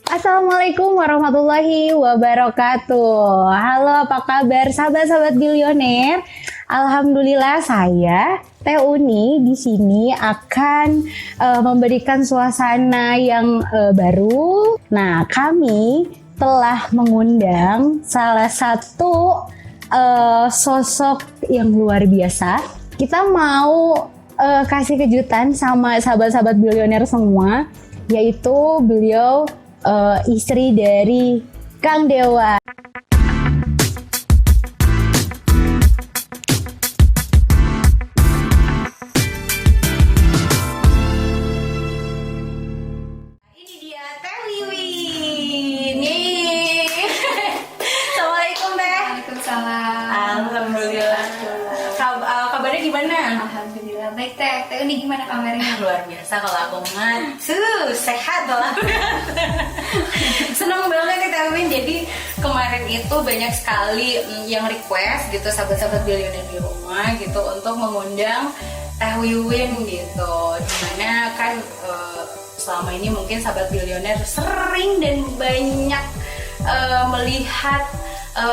Assalamualaikum warahmatullahi wabarakatuh. Halo, apa kabar sahabat-sahabat bilioner? Alhamdulillah saya Teh Uni di sini akan memberikan suasana yang baru. Nah, kami telah mengundang salah satu sosok yang luar biasa. Kita mau kasih kejutan sama sahabat-sahabat bilioner semua, yaitu beliau istri dari Kang Dewa. Ini dia Teh Wiwin. Yeay. Assalamualaikum Teh. Waalaikumsalam. Alhamdulillah. Kabarnya gimana? Alhamdulillah baik Teh. Teh ini gimana kabarnya? Luar biasa kalau aku mah sehat lah. Senang banget nih Teh Wiwin. Jadi kemarin itu banyak sekali yang request gitu sahabat-sahabat bilioner di rumah gitu untuk mengundang Teh Wiwin gitu. Dimana kan selama ini mungkin sahabat bilioner sering dan banyak melihat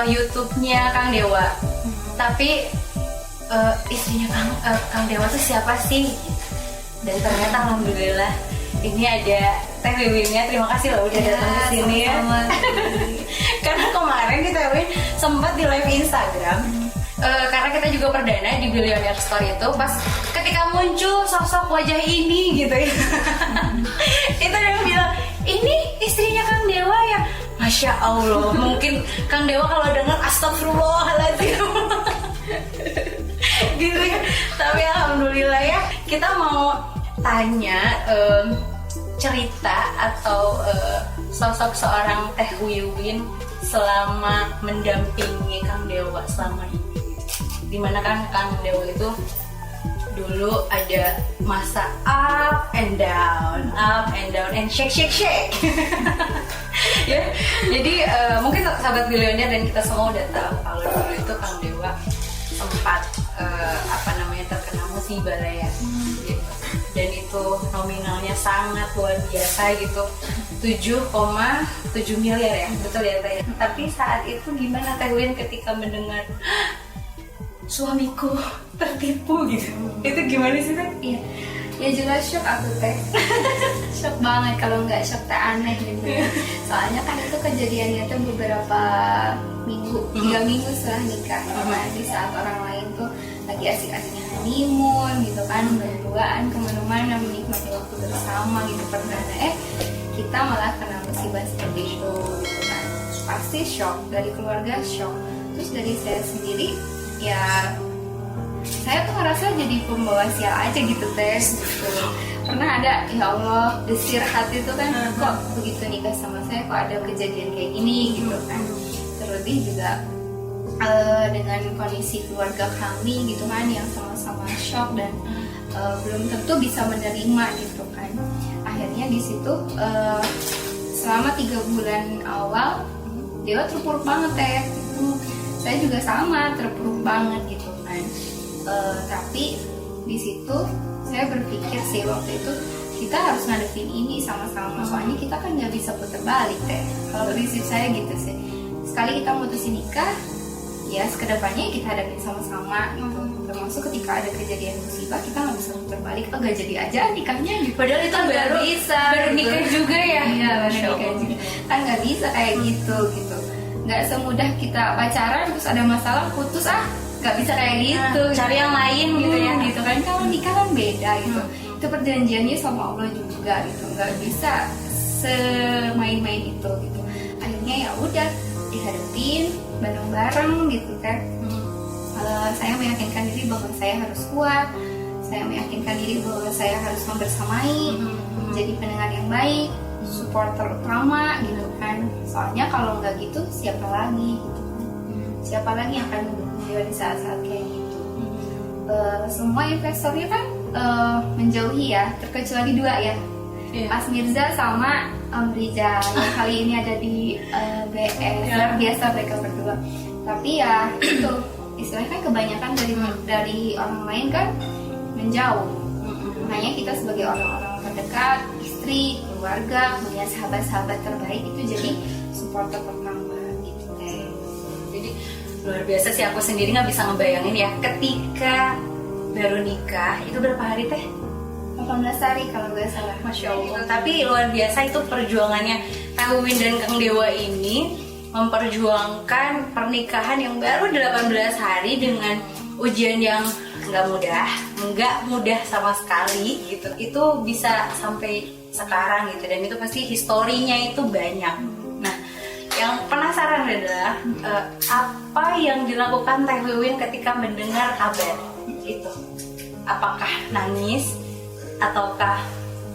YouTube-nya Kang Dewa. Tapi istrinya Kang Dewa tuh siapa sih? Dan ternyata alhamdulillah ini ada Teh Wiwinnya. Terima kasih loh udah datang ke sini ya. Karena kemarin kita sempat di live Instagram. Karena kita juga perdana di Billionaire Store itu, pas ketika muncul sosok wajah ini gitu ya. Itu dia bilang, ini istrinya Kang Dewa ya. Masya Allah, mungkin Kang Dewa kalau dengar astagfirullahaladzim. Gitu ya. Tapi alhamdulillah ya, kita mau tanya cerita atau sosok seorang Teh Wiwin selama mendampingi Kang Dewa selama ini. Dimana kan Kang Dewa itu dulu ada masa up and down and shake. Ya, jadi mungkin sahabat bilioner dan kita semua udah tahu kalau dulu itu Kang Dewa sempat terkena musibah lah ya. Gitu. Dan itu nominalnya sangat luar biasa gitu, 7,7 miliar ya, betul ya Teh? Tapi saat itu gimana Teh Win ketika mendengar suamiku tertipu gitu? Itu gimana sih Teh? Iya. Ya jelas shock aku Teh. Shock banget, kalau nggak shock Teh aneh gitu. Soalnya kan itu kejadiannya tuh beberapa minggu, 3 minggu setelah nikah. Di saat orang lain tuh lagi asik-asiknya honeymoon gitu kan, berduaan kemana-mana menikmati waktu bersama gitu perdana. Kita malah kena musibah seperti itu gitu kan. Pasti shock, dari keluarga shock. Terus dari saya sendiri ya, saya tuh ngerasa jadi pembawa sial aja gitu Teh gitu. Pernah ada, ya Allah, desir hati tuh kan, kok begitu nikah sama saya kok ada kejadian kayak gini gitu kan. Terlebih juga dengan kondisi keluarga kami gitu kan yang sama-sama shock dan belum tentu bisa menerima gitu kan. Akhirnya di situ selama 3 bulan awal Dewa terpuruk banget Teh. Saya juga sama terpuruk banget gitu kan. Tapi di situ saya berpikir sih waktu itu kita harus ngadepin ini sama-sama, soalnya kita kan nggak bisa putar balik Teh. Kalau prinsip saya gitu sih, sekali kita mutusin nikah ya kedepannya kita hadapin sama-sama gitu. Termasuk ketika ada kejadian musibah kita nggak bisa putar balik, nggak jadi aja nikahnya gitu. Padahal itu baru nikah juga ya. Iya baru nikah juga, kan nggak bisa kayak gitu. Nggak semudah kita pacaran terus ada masalah putus nggak bisa kayak gitu. Cari yang lain gitu ya. Gitu kan, kalau nikah kan beda gitu. Itu perjanjiannya sama Allah juga gitu, nggak bisa semain-main itu gitu. Akhirnya ya udah dihadapin bareng-bareng gitu kan. Saya meyakinkan diri bahwa saya harus kuat, saya meyakinkan diri bahwa saya harus membersamai, menjadi pendengar yang baik, supporter utama gitu kan. Soalnya kalau nggak gitu siapa lagi gitu kan. Siapa lagi yang akan mendukung dia di saat-saat kayak gitu. Semua investornya kan menjauhi ya, terkecuali 2 ya, Mas Mirza sama Om Rizal yang kali ini ada di BS. Luar biasa mereka berdua. Tapi ya itu istilahnya kan kebanyakan dari orang lain kan menjauh. Hanya kita sebagai orang-orang terdekat, istri, keluarga, kemudian sahabat-sahabat terbaik itu jadi supporter pertama gitu teh. Jadi luar biasa sih, aku sendiri nggak bisa ngebayangin ya ketika baru nikah itu berapa hari teh? 18 hari kalau nggak salah. Masya Allah. Tapi luar biasa itu perjuangannya Teh Wiwin dan Kang Dewa ini memperjuangkan pernikahan yang baru 18 hari dengan ujian yang nggak mudah sama sekali gitu. Itu bisa sampai sekarang gitu, dan itu pasti historinya itu banyak. Nah, yang penasaran adalah apa yang dilakukan Teh Wiwin ketika mendengar kabar itu? Apakah nangis ataukah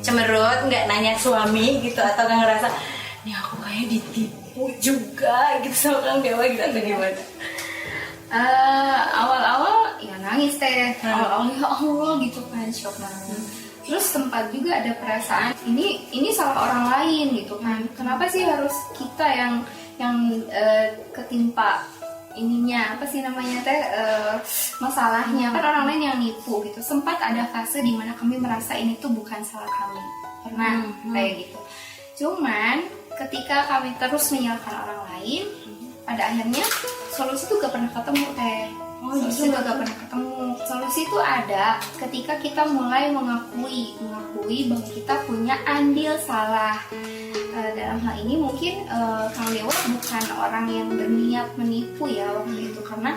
cemberut, nggak nanya suami gitu, atau nggak ngerasa nih aku kayak ditipu juga gitu sama Kang Dewa gitu, atau gimana? Awal-awal ya nangis teh, awal-awal ya Allah gitu kan, shock banget. Terus sempat juga ada perasaan ini salah orang lain gitu kan, kenapa sih harus kita yang ketimpa ininya, apa sih namanya teh, masalahnya kan orang lain yang nipu gitu. Sempat ada fase di mana kami merasa ini tuh bukan salah kami, pernah kayak gitu. Cuman ketika kami terus menyalahkan orang lain, pada akhirnya solusi tuh gak pernah ketemu teh. Solusi tuh gak pernah ketemu. Solusi itu ada ketika kita mulai mengakui bahwa kita punya andil salah. Dalam hal ini mungkin Kang Dewa bukan orang yang berniat menipu ya waktu itu, karena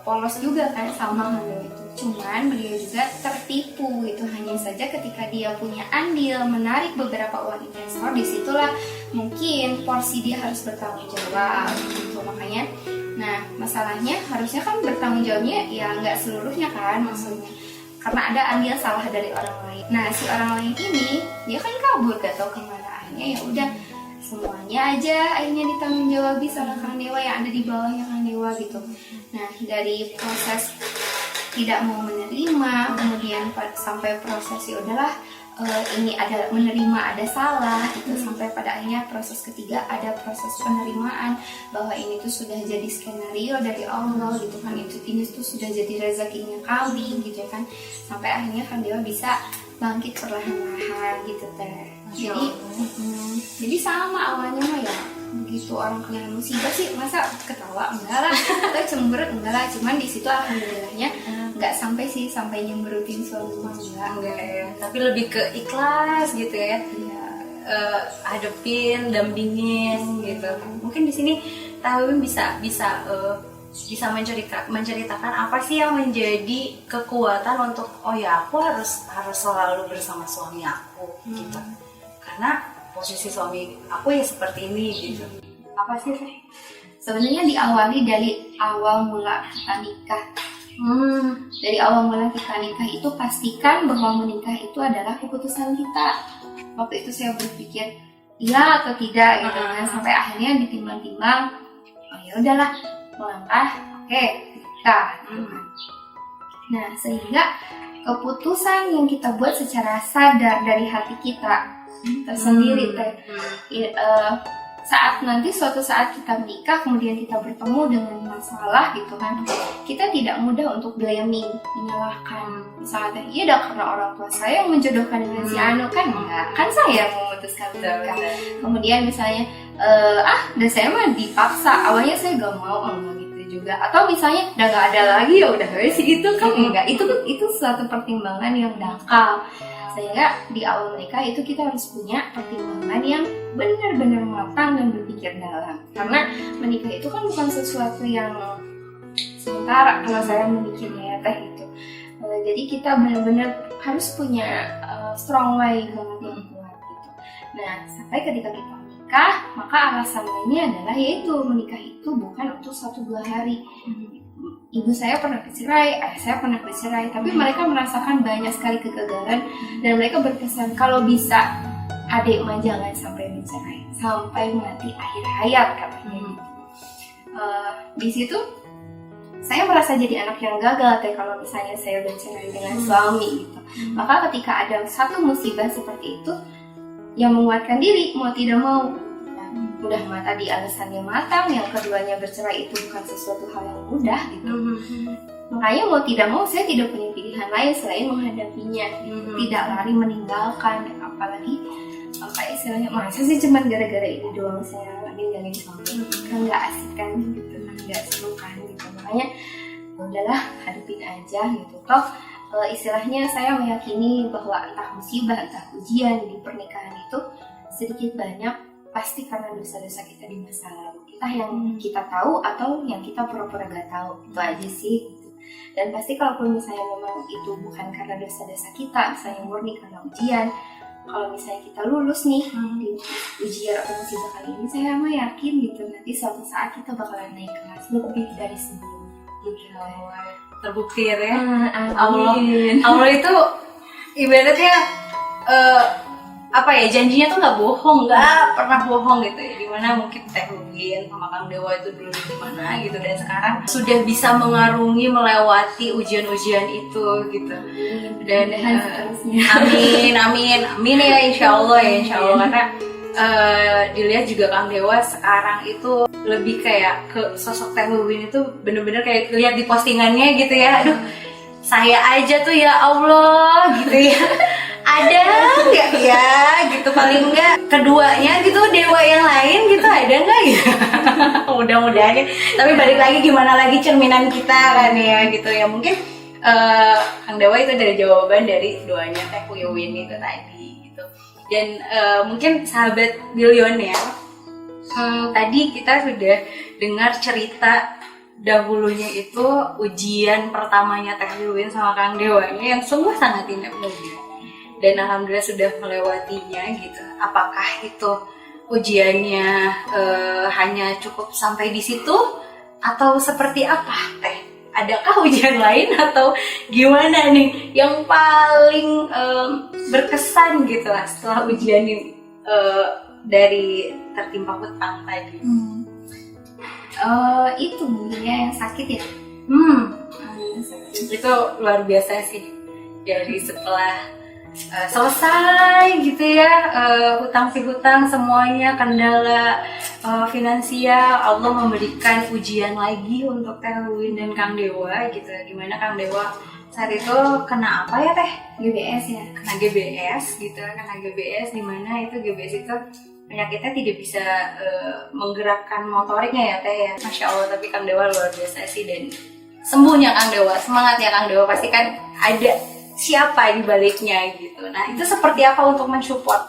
polos juga kan sama Kang Dewa itu. Cuman beliau juga tertipu gitu. Hanya saja ketika dia punya andil menarik beberapa uang investor, disitulah mungkin porsi dia harus bertanggung jawab gitu. Makanya, nah masalahnya harusnya kan bertanggung jawabnya ya nggak seluruhnya kan maksudnya, karena ada andil salah dari orang lain. Nah si orang lain ini dia kan kabur gak tahu kemana, akhirnya ya udah semuanya aja akhirnya ditanggung jawabi sama Kang Dewa yang ada di bawahnya Kang Dewa gitu. Nah dari proses tidak mau menerima, kemudian sampai proses ya udahlah ini ada menerima ada salah itu, sampai pada akhirnya proses ketiga ada proses penerimaan bahwa ini tuh sudah jadi skenario dari Allah gitu kan, ini tuh sudah jadi rezekinya kami gitu kan, sampai akhirnya Kang Dewa bisa bangkit perlahan-lahan gitu teh. Jadi sama awalnya mah ya begitu orang kena musibah sih masa ketawa enggak lah atau cemberut enggak lah, cuman di situ alhamdulillahnya nggak sampai nyemberutin suami enggak ya, tapi lebih ke ikhlas gitu ya. Hadepin, dampingin gitu. Mungkin di sini Teh Wiwin bisa menceritakan apa sih yang menjadi kekuatan untuk oh ya aku harus selalu bersama suami aku gitu, karena posisi suami aku ya seperti ini gitu. Apa sih teh? Sebenarnya diawali dari awal mula kita nikah. Dari awal mula kita nikah itu pastikan bahwa menikah itu adalah keputusan kita. Waktu itu saya berpikir iya atau tidak gitu kan, sampai akhirnya ditimbang-timbang, oh ya udahlah melangkah, oke nikah gitu kan. Nah sehingga keputusan yang kita buat secara sadar dari hati kita tersendiri teh, saat nanti suatu saat kita menikah kemudian kita bertemu dengan masalah gitu kan, kita tidak mudah untuk blaming, menyalahkan misalnya iya dah karena orang tua saya yang menjodohkan dengan si Anu kan, enggak kan saya yang memutuskan menikah. Kemudian misalnya dan saya mah dipaksa, awalnya saya gak mau, enggak gitu juga. Atau misalnya udah gak ada lagi ya udah sih itu kan enggak, itu suatu pertimbangan yang dangkal. Sehingga di awal menikah itu kita harus punya pertimbangan yang benar-benar matang dan berpikir dalam. Karena menikah itu kan bukan sesuatu yang sementara kalau saya memikirnya ya teh itu. Jadi kita benar-benar harus punya strong way banget yang kuat gitu. Nah sampai ketika kita menikah, maka alasan lainnya adalah yaitu menikah itu bukan untuk 1-2 hari. Ibu saya pernah bercerai, ayah saya pernah bercerai, tapi mereka merasakan banyak sekali kegagalan dan mereka berpesan kalau bisa adik mah jangan sampai bercerai sampai mati akhir hayat katanya gitu. Di situ saya merasa jadi anak yang gagal teh kalau misalnya saya bercerai dengan suami gitu. Maka ketika ada satu musibah seperti itu yang menguatkan diri mau tidak mau, udah tadi alasannya matang, yang keduanya bercerai itu bukan sesuatu hal yang mudah gitu. Makanya mau tidak mau saya tidak punya pilihan lain selain menghadapinya, tidak lari meninggalkan, apalagi apa istilahnya, masa sih cuman gara-gara ini doang saya ninggalin suami, kan nggak asik kan gitu kan, nggak seru kan gitu. Makanya ya udahlah, hadapin aja gitu. Toh istilahnya saya meyakini bahwa entah musibah entah ujian di pernikahan itu sedikit banyak pasti karena dosa-dosa kita di masa lalu, kita yang kita tahu atau yang kita pura-pura gak tahu, itu aja sih gitu. Dan pasti kalaupun misalnya memang itu bukan karena dosa-dosa kita, misalnya murni karena ujian, kalau misalnya kita lulus nih di ujian atau musibah kali ini, saya mah yakin gitu nanti suatu saat kita bakalan naik kelas lebih dari sebelumnya gitu. Terbukti ya Teh. Amin. Allah itu ibaratnya apa ya, janjinya tuh nggak bohong, nggak pernah bohong gitu ya. Dimana mungkin Teh Lugin sama Kang Dewa itu dulu gimana gitu, dan sekarang sudah bisa mengarungi melewati ujian-ujian itu gitu. Dan amin ya, insya Allah karena dilihat juga Kang Dewa sekarang itu lebih kayak ke sosok Teh Lugin itu bener-bener kayak lihat di postingannya gitu ya, aduh saya aja tuh ya Allah gitu ya, ada nggak ya gitu, paling nggak keduanya gitu, dewa yang lain gitu ada nggak ya. Mudah-mudahan, tapi balik lagi gimana lagi cerminan kita kan ya gitu ya. Mungkin Kang Dewa itu dari jawaban dari doanya Teh Wiwin itu tadi gitu. Dan mungkin sahabat Billionaire, tadi kita sudah dengar cerita dahulunya itu ujian pertamanya Teh Wiwin sama Kang Dewanya yang sungguh sangat tidak mudah, dan alhamdulillah sudah melewatinya gitu. Apakah itu ujiannya hanya cukup sampai di situ atau seperti apa Teh? Adakah ujian lain atau gimana nih yang paling berkesan gitu lah setelah ujian ini dari tertimpa hutang tadi? Itu mungkin ya yang sakit ya. Itu luar biasa sih. Jadi setelah selesai gitu ya, hutang piutang semuanya, kendala finansial, Allah memberikan ujian lagi untuk Teh Lugin dan Kang Dewa gitu. Gimana Kang Dewa saat itu kena apa ya Teh? GBS ya. Kena GBS gitu, kena GBS, dimana itu GBS itu penyakitnya tidak bisa menggerakkan motoriknya ya Teh ya. Masya Allah, tapi Kang Dewa luar biasa sih, dan sembuhnya Kang Dewa, semangatnya Kang Dewa, pasti kan ada siapa di baliknya gitu. Nah itu seperti apa untuk mensupport?